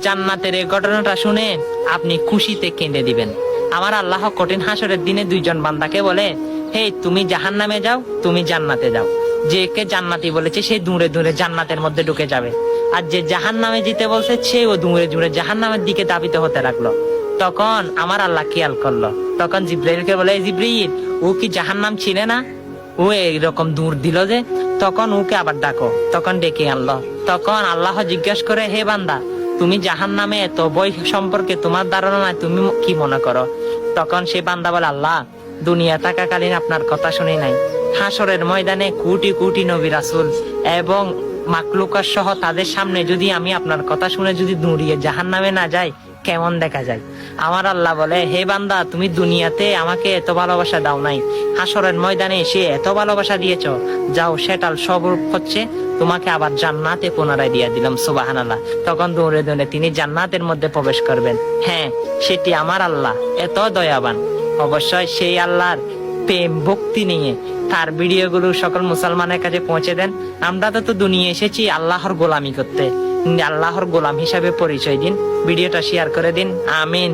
জান্নাতের এই ঘটনাটা শুনে আপনি খুশিতে কেঁদে দিবেন। আমার আল্লাহ কঠিন হাসরের দিনে দুইজন বান্দাকে বলে, হে তুমি জাহান্নামে যাও, তুমি জান্নাতে যাও। যে কে জান্নাতি বলেছে সে দূরে দূরে জান্নাতের মধ্যে ঢুকে যাবে, আর যে জাহান্নামে যেতে বলছে সেও দূরে দূরে জাহান্নামের দিকে ধাবিত হতে লাগলো। তখন আমার আল্লাহ খেয়াল করলো, তখন জিব্রাইলকে বলে, জিব্রাইল ও কি জাহান্নাম ছিলে না? ও এইরকম দূর দিল যে। তখন ওকে আবার ডাকো, তখন ডেকে আনলো। তখন আল্লাহ জিজ্ঞেস করে, হে বান্দা, তুমি জাহান্নামে এত ভয় সম্পর্কে তোমার ধারণা নাই, তুমি কি মনে করো? তখন সে বান্দা বলে, আল্লাহ দুনিয়া থাকাকালীন আপনার কথা শুনি নাই। হাসরের ময়দানে কোটি কোটি নবী রাসূল এবং মাকলুকার সহ তাদের সামনে যদি আমি আপনার কথা শুনে যদি দৌড়িয়ে জাহান্নামে না যাই, কেমন দেখা যায়? আমার আল্লাহ বলে, হে বান্দা, তুমি দুনিয়াতে আমাকে এত ভালোবাসা দাও নাই, হাসরের ময়দানে এসে এত ভালোবাসা দিয়েছ, যাও সেটাল স্বরূপ হচ্ছে তোমাকে আবার জান্নাতে পুনরায় দিয়ে দিলাম। সুবহানাল্লাহ। তখন দৌড়ে দৌড়ে তিনি জান্নাতের মধ্যে প্রবেশ করবেন। হ্যাঁ, সেটি আমার আল্লাহ এত দয়াবান। অবশ্যই সেই আল্লাহর প্রেম ভক্তি নিয়ে তার ভিডিওগুলো সকল মুসলমানের কাছে পৌঁছে দেন। আমরা তো দুনিয়া এসেছি আল্লাহর গোলামি করতে, আল্লাহর গোলাম হিসাবে পরিচয় দিন। ভিডিওটা শেয়ার করে দিন। আমিন।